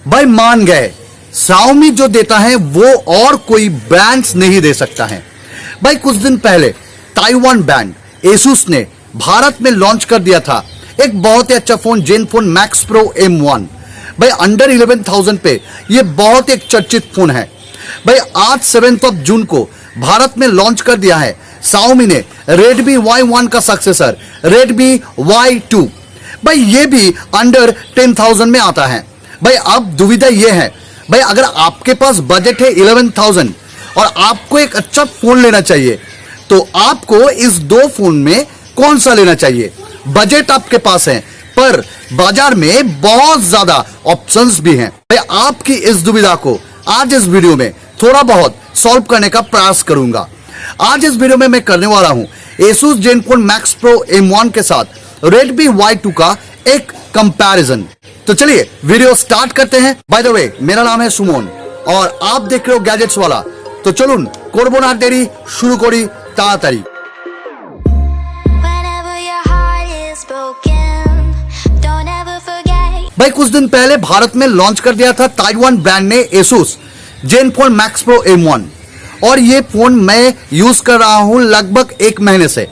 भाई मान गए, Xiaomi जो देता है वो और कोई ब्रांड्स नहीं दे सकता है। भाई कुछ दिन पहले ताइवान ब्रांड Asus ने भारत में लॉन्च कर दिया था एक बहुत ही अच्छा phone, Zenfone max pro M1। भाई अंडर 11,000 पे ये बहुत एक चर्चित फोन है। भाई आज 7 जून को भारत में लॉन्च कर दिया है Xiaomi ने Redmi Y1 का सक्सेसर Redmi Y2। भाई ये भी अंडर 10,000 में आता है। भाई अब दुविधा ये है, भाई अगर आपके पास बजट है 11,000 और आपको एक अच्छा फोन लेना चाहिए तो आपको इस दो फोन में कौन सा लेना चाहिए। बजट आपके पास है पर बाजार में बहुत ज्यादा ऑप्शंस भी हैं। भाई आपकी इस दुविधा को आज इस वीडियो में थोड़ा बहुत सॉल्व करने का प्रयास करूंगा। आज इस वीडियो में मैं करने वाला हूं Asus Zenfone Max Pro M1 के साथ Redmi Y2 का एक कंपैरिजन। तो चलिए वीडियो स्टार्ट करते हैं। बाय द वे मेरा नाम है सुमन और आप देख रहे हो गैजेट्स वाला। तो चलून करबो ना देरी, शुरू करी ताड़ाताड़ी। भाई कुछ दिन पहले भारत में लॉन्च कर दिया था ताइवान ब्रांड ने Asus Zenfone Max Pro M1 और ये फोन मैं यूज कर रहा हूं लगभग 1 महीने से।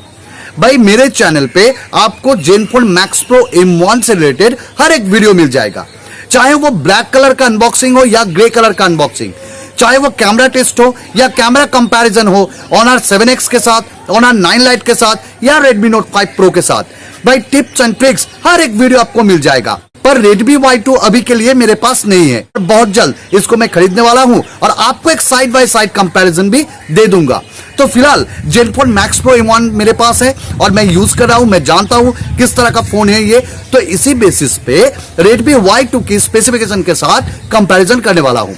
भाई मेरे चैनल पे आपको Zenfone Max Pro M1 से रिलेटेड हर एक वीडियो मिल जाएगा, चाहे वो ब्लैक कलर का अनबॉक्सिंग हो या ग्रे कलर का अनबॉक्सिंग, चाहे वो कैमरा टेस्ट हो या कैमरा कंपैरिजन हो Honor 7X के साथ, Honor 9 Lite के साथ या Redmi Note 5 Pro के साथ। भाई टिप्स एंड ट्रिक्स हर एक वीडियो आपको मिल जाएगा। पर Redmi Y2 अभी के लिए मेरे पास नहीं है, बहुत जल्द इसको मैं खरीदने वाला हूं और आपको एक साइड बाय साइड कंपैरिजन भी दे दूंगा। तो फिलहाल Zenfone Max Pro M1 मेरे पास है और मैं यूज कर रहा हूं, मैं जानता हूं किस तरह का फोन है ये। तो इसी बेसिस पे Redmi Y2 की स्पेसिफिकेशन के साथ कंपैरिजन करने वाला हूं।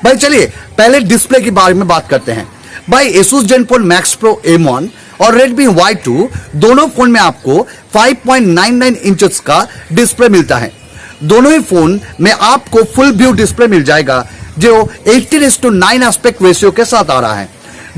भाई चलिए पहले डिस्प्ले के बारे में बात करते हैं। भाई Asus Zenfone Max Pro M1 और Redmi Y2 दोनों फोन में आपको 5.99 इंचेस का डिस्प्ले मिलता है। दोनों ही फोन में आपको फुल व्यू डिस्प्ले मिल जाएगा जो 18:9 एस्पेक्ट रेशियो के साथ आ रहा है।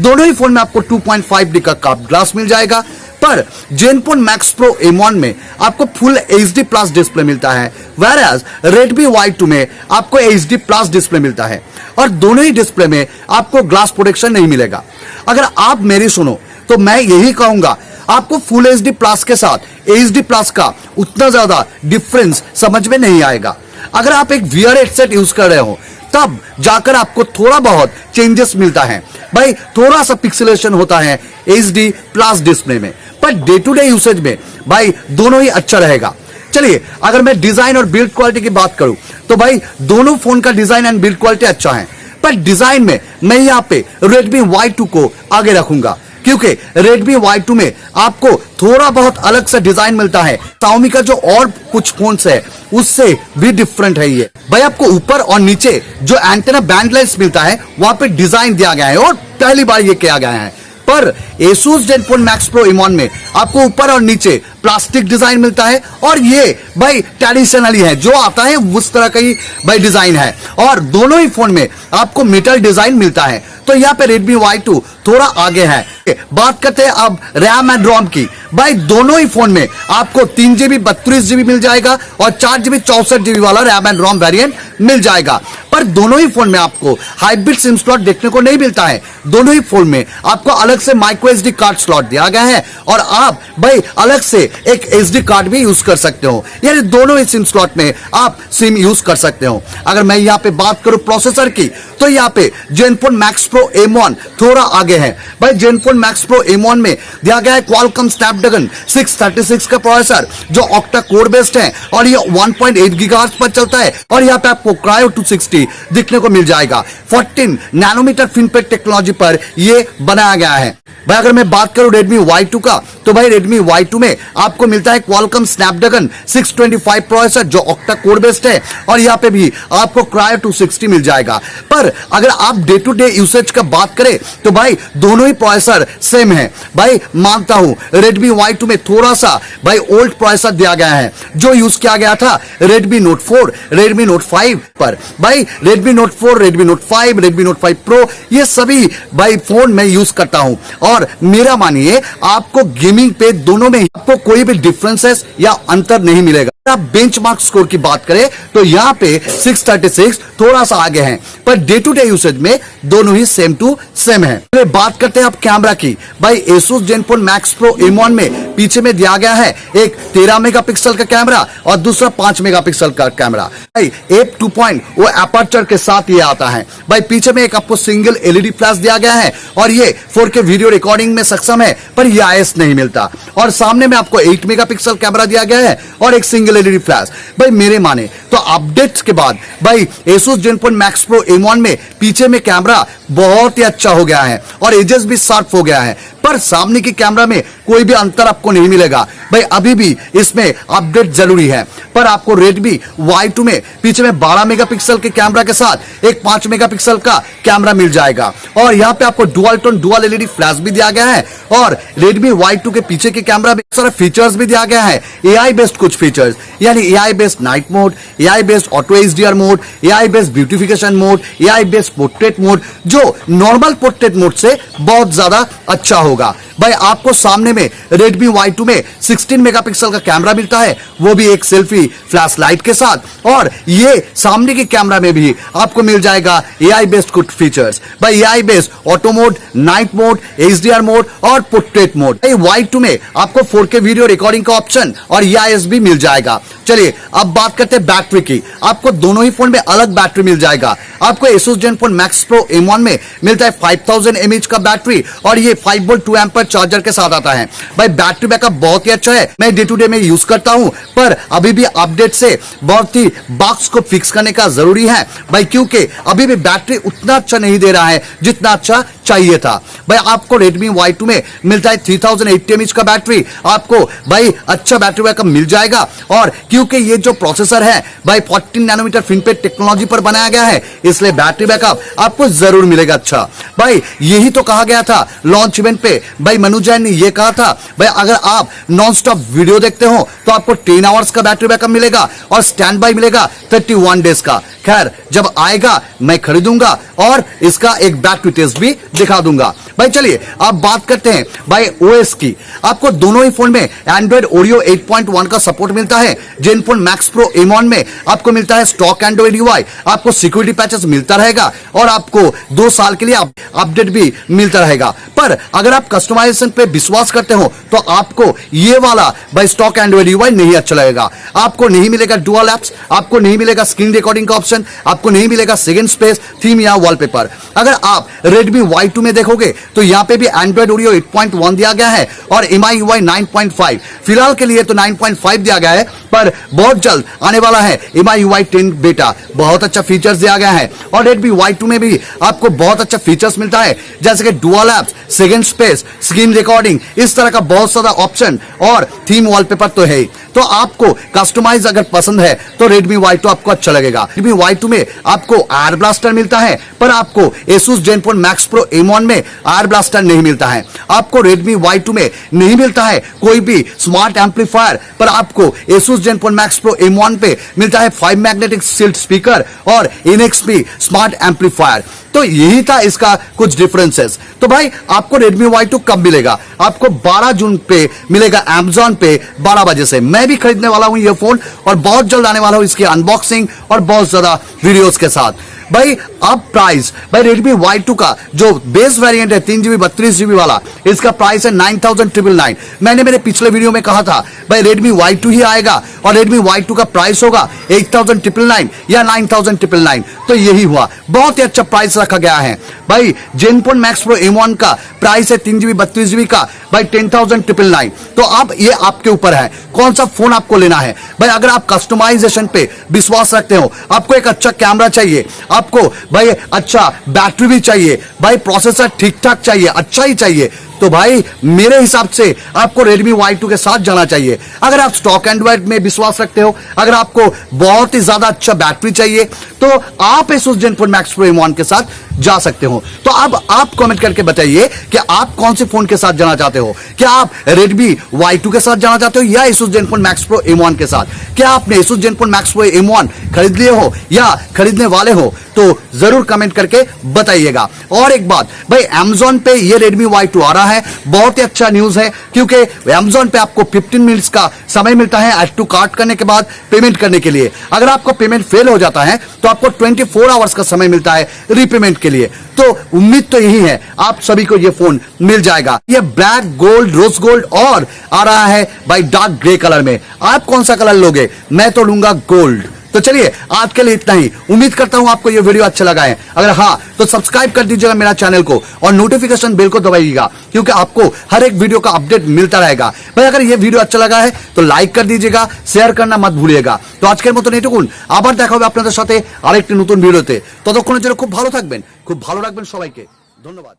दोनों ही फोन में आपको 2.5D का कर्व्ड ग्लास मिल जाएगा। पर Zenfone Max Pro M1 में आपको फुल HD प्लस डिस्प्ले मिलता है, whereas Redmi Y2 में आपको HD प्लस डिस्प्ले मिलता है और दोनों ही डिस्प्ले में आपको ग्लास प्रोटेक्शन नहीं मिलेगा। अगर आप मेरी सुनो तो मैं यही कहूंगा आपको फुल HD प्लस के साथ HD प्लस का उतना ज्यादा डिफरेंस समझ में नहीं आएगा। अगर आप एक VR हेडसेट यूज कर रहे हो तब जाकर आपको थोड़ा बहुत चेंजेस मिलता है। भाई थोड़ा सा पिक्सेलेशन होता है HD प्लस डिस्प्ले में, per day to day usage में भाई दोनों ही अच्छा रहेगा। चलिए अगर मैं डिजाइन और बिल्ड क्वालिटी की बात करूं तो भाई दोनों फोन का डिजाइन एंड बिल्ड क्वालिटी अच्छा है, पर डिजाइन में मैं यहाँ पे Redmi Y2 को आगे रखूंगा क्योंकि Redmi Y2 में आपको थोड़ा बहुत अलग सा डिजाइन मिलता है। Xiaomi का जो और कुछ फोन्स है उससे भी डिफरेंट है ये। भाई आपको ऊपर और नीचे जो एंटेना बैंड लाइट्स मिलता है वहां पे डिजाइन दिया गया है और पहली बार ये किया गया है। पर Asus Zenfone Max Pro M1 में आपको ऊपर और नीचे प्लास्टिक डिजाइन मिलता है और ये भाई ट्रेडिशनली है, जो आता है उस तरह का ही भाई डिजाइन है और दोनों ही फोन में आपको मेटल डिजाइन मिलता है। तो यहाँ पे Redmi Y2 थोड़ा आगे है। बात करते हैं अब रैम एंड रोम की। भाई दोनों ही फोन में आपको 3GB 32GB मिल जाएगा और 4GB 64GB वाला रैम एंड रोम वेरिएंट मिल जाएगा। पर दोनों ही फोन में आपको हाइब्रिड सिम स्लॉट देखने को नहीं मिलता है। दोनों ही फोन में आपको अलग से माइक्रो SD कार्ड स्लॉट दिया गया है और आप भाई अलग से एक SD कार्ड भी यूज कर सकते हो, यानी दोनों ही सिम स्लॉट में आप सिम यूज कर सकते हो। अगर मैं यहाँ पे बात करूं प्रोसेसर की तो यहाँ पे Zenfone Max Pro M1 थोड़ा आगे है। भाई Zenfone Max Pro M1 में दिया गया है Qualcomm Snapdragon 636 का प्रोसेसर जो ऑक्टा कोर बेस्ड है और ये 1.8 गीगाहर्ट्ज पर चलता है और यहाँ पे आपको Cryo 260 दिखने को मिल जाएगा। 14 नैनोमीटर FinFET टेक्नोलॉजी पर ये बनाया गया है। भाई अगर मैं बात करूं Redmi Y2 का तो भाई Redmi Y2 में आपको मिलता है Qualcomm Snapdragon 625 प्रोसेसर जो ऑक्टा कोर बेस्ड है और यहाँ पे भी आपको Cryo 260 मिल जाएगा। पर अगर आप डे टू डे यूसेज का बात करें तो भाई दोनों ही प्रोसेसर सेम है। भाई मानता हूं Redmi Y2 में थोड़ा सा भाई ओल्ड प्रोसेसर दिया गया है जो यूज किया गया था Redmi Note 4, Redmi Note 5 पर। भाई Redmi Note 4, Redmi Note 5, Redmi Note 5 Pro ये सभी भाई फोन में यूज करता हूं और मेरा मानिए आपको गेमिंग पे दोनों में आपको कोई भी डिफरेंसेस या अंतर नहीं मिलेगा। आप बेंचमार्क स्कोर की बात करें तो यहां पे 636 थोड़ा सा आगे हैं, per day to day usage में दोनों ही सेम टू सेम है। बात करते हैं अब कैमरा की। भाई Asus Zenfone Max Pro M1 में पीछे में दिया गया है एक 13 मेगापिक्सल का कैमरा और दूसरा 5 मेगापिक्सल का कैमरा। भाई f2. वो अपर्चर के साथ ये आता है। भाई पीछे में एक आपको सिंगल एलईडी फ्लैश दिया गया है और ये 4K वीडियो रिकॉर्डिंग में सक्षम है, पर ये IS नहीं मिलता। और सामने में आपको 8 मेगापिक्सल कैमरा दिया गया है और एक सिंगल एलईडी फ्लैश। भाई मेरे माने तो अपडेट्स के बाद भाई Asus Zenfone Max Pro M1 में पीछे में कैमरा बहुत ही अच्छा हो गया है और एजेस भी शार्प हो गया है, पर सामने की कैमरा में कोई भी अंतर आपको नहीं मिलेगा। भाई अभी भी इसमें अपडेट जरूरी है, पर आपको Redmi Y2 में पीछे में 12 मेगापिक्सल के कैमरा के साथ एक 5 मेगापिक्सल का कैमरा मिल जाएगा और यहाँ पे आपको dual tone dual LED flash भी दिया गया है और Redmi Y2 के पीछे के कैमरा में सारा फीचर्स भी दिया गया है। AI बेस्ड कुछ फीचर्स, यानी AI based night mode, AI based auto HDR mode, AI based beautification mode, AI based portrait mode, जो नॉर्मल पोर्ट्रेट मोड से बहुत ज्यादा अच्छा होगा। भाई आपको सामने में Redmi Y2 में 16 मेगापिक्सल का कैमरा मिलता है, वो भी एक सेल्फी फ्लैश लाइट के साथ, और ये सामने के कैमरा में भी आपको मिल जाएगा AI बेस्ड कुछ फीचर्स। भाई AI based auto mode, night mode, HDR mode और पोर्ट्रेट मोड। Y2 में आपको 4K वीडियो रिकॉर्डिंग का ऑप्शन और EIS भी मिल जाएगा। चलिए अब बात करते हैं बैटरी की। आपको दोनों ही फोन में अलग बैटरी मिल जाएगा। आपको Asus Zenfone Max Pro M1 में मिलता है 5000 mAh का बैटरी और ये 5 वोल्ट 2 एम्पर चार्जर के साथ आता है। भाई बैटरी बैकअप बहुत ही अच्छा है, मैं डे टू डे में यूज करता हूं, पर अभी भी अपडेट से बहुत ही बग्स को फिक्स करने का जरूरी है भाई, क्योंकि अभी भी बैटरी उतना अच्छा नहीं दे रहा है जितना अच्छा चाहिए था। भाई आपको Redmi Y2 में मिलता है 3080 mAh का बैटरी, आपको भाई अच्छा बैटरी बैकअप मिल जाएगा। और क्योंकि ये जो प्रोसेसर है भाई 14 नैनोमीटर FinFET टेक्नोलॉजी पर बनाया गया है, इसलिए बैटरी बैकअप आपको जरूर मिलेगा अच्छा। भाई यही तो कहा गया था लॉन्च इवेंट पे, भाई मनु जैन ने ये कहा था भाई अगर आप नॉन स्टॉप वीडियो देखते हो तो आपको 10 आवर्स का बैटरी बैकअप मिलेगा और स्टैंड बाय मिलेगा 31 डेज का। खैर जब आएगा मैं खरीदूंगा और इसका एक बैटरी टेस्ट भी दिखा दूंगा। भाई चलिए अब बात करते हैं भाई OS की। आपको दोनों ही फोन में Android Oreo 8.1 का सपोर्ट मिलता है। Zenfone Max Pro M1 में आपको मिलता है स्टॉक Android UI, आपको सिक्योरिटी पैचेस मिलता रहेगा और आपको 2 साल के लिए अपडेट भी मिलता रहेगा। पर अगर आप कस्टमाइजेशन पे विश्वास करते हो तो आपको ये वाला भाई स्टॉक Android UI नहीं अच्छा लगेगा। आपको नहीं मिलेगा डुअल एप्स, आपको नहीं मिलेगा स्क्रीन रिकॉर्डिंग का ऑप्शन, आपको नहीं मिलेगा सेकंड स्पेस, थीम या वॉलपेपर। अगर आप Redmi Y2 में देखोगे तो यहाँ पे भी Android Oreo 8.1 दिया गया है और MI UI 9.5। फिलहाल के लिए तो 9.5 दिया गया है, पर बहुत जल्द आने वाला है MI UI 10 बेटा। बहुत अच्छा फीचर्स दिया गया है और Redmi Y2 में भी आपको बहुत अच्छा फीचर्स मिलता है, जैसे कि dual apps, second space, screen recording, इस तरह का बहुत सारा ऑप्शन और थीम वॉलपेपर तो है। तो आपको कस्टमाइज अगर पसंद है तो Redmi Y2 आपको अच्छा लगेगा। Redmi Y2 में आपको एयर ब्लास्टर मिलता है, पर आपको Asus Zenfone Max Pro M1 में एयर ब्लास्टर नहीं मिलता है। आपको Redmi Y2 में नहीं मिलता है कोई भी स्मार्ट एम्पलीफायर, पर आपको Asus Zenfone Max Pro M1 पे मिलता है 5 मैग्नेटिक शील्ड स्पीकर और NXP स्मार्ट एम्पलीफायर। तो यही था इसका कुछ डिफरेंसेस। तो भाई आपको Redmi Y2 कब मिलेगा? आपको 12 जून पे मिलेगा Amazon पे 12 बजे से। मैं भी खरीदने वाला हूं ये फोन और बहुत जल्द आने वाला हूं इसकी अनबॉक्सिंग और बहुत ज्यादा वीडियोस के साथ। भाई अब प्राइस भाई Redmi Y2 का जो बेस वेरिएंट है 3GB 32GB वाला, इसका प्राइस है 9999। मैंने मेरे पिछले वीडियो में कहा था भाई Redmi Y2 ही आएगा और Redmi Y2 का प्राइस होगा 8999 या 9999। तो यही हुआ, बहुत ही अच्छा प्राइस रखा गया है। भाई Zenfone Max Pro M1 का प्राइस है 3GB 32GB का भाई 10,999। तो अब ये आपके ऊपर है कौन सा फोन आपको लेना है। भाई अगर आप कस्टमाइजेशन पे विश्वास रखते हो, आपको एक अच्छा कैमरा चाहिए, आपको भाई अच्छा बैटरी भी चाहिए, भाई प्रोसेसर ठीक ठाक चाहिए, अच्छा ही चाहिए, तो भाई मेरे हिसाब से आपको Redmi Y2 के साथ जाना चाहिए। अगर आप स्टॉक एंड्रॉइड में विश्वास रखते हो, अगर आपको बहुत ही ज्यादा अच्छा बैटरी चाहिए, तो आप Asus Zenfone Max Pro M1 के साथ जा सकते हो। तो अब आप कमेंट करके बताइए कि आप कौन से फोन के साथ जाना चाहते हो। क्या आप Redmi Y2 के साथ जाना चाहते हो या Asus Zenfone Max Pro M1 के साथ? क्या आपने Asus Zenfone Max Pro M1 खरीद लिए हो या खरीदने वाले हो? तो जरूर कमेंट करके बताइएगा। और एक बात भाई, Amazon पे ये Redmi Y2 आ रहा है बहुत ही अच्छा न्यूज है, क्योंकि Amazon पे आपको 15 मिनट्स का समय मिलता है ऐड टू कार्ट करने के बाद पेमेंट करने के लिए। अगर आपका पेमेंट फेल हो जाता है तो आपको 24 आवर्स का समय मिलता है रीपेमेंट के लिए। तो उम्मीद तो यही है आप सभी को ये फोन मिल जाएगा। ये ब्लैक, गोल्ड, रोज गोल्ड और आ रहा है भाई डार्क ग्रे कलर में। आप कौन सा कलर लोगे? मैं तो लूंगा गोल्ड। तो चलिए आज के लिए इतना ही। उम्मीद करता हूं आपको ये वीडियो अच्छा लगा है। अगर हाँ तो सब्सक्राइब कर दीजिएगा मेरा चैनल को और नोटिफिकेशन बेल को दबाइएगा, क्योंकि आपको हर एक वीडियो का अपडेट मिलता रहेगा। भाई अगर ये वीडियो अच्छा लगा है तो लाइक कर दीजिएगा, शेयर करना मत भूलिएगा। তো আজকের মতন এটুকুন, আবার দেখা হবে আপনাদের সাথে আরেকটি নতুন ভিডিওতে। ততক্ষণের জন্য খুব ভালো থাকবেন, খুব ভালো রাখবেন সবাইকে। ধন্যবাদ।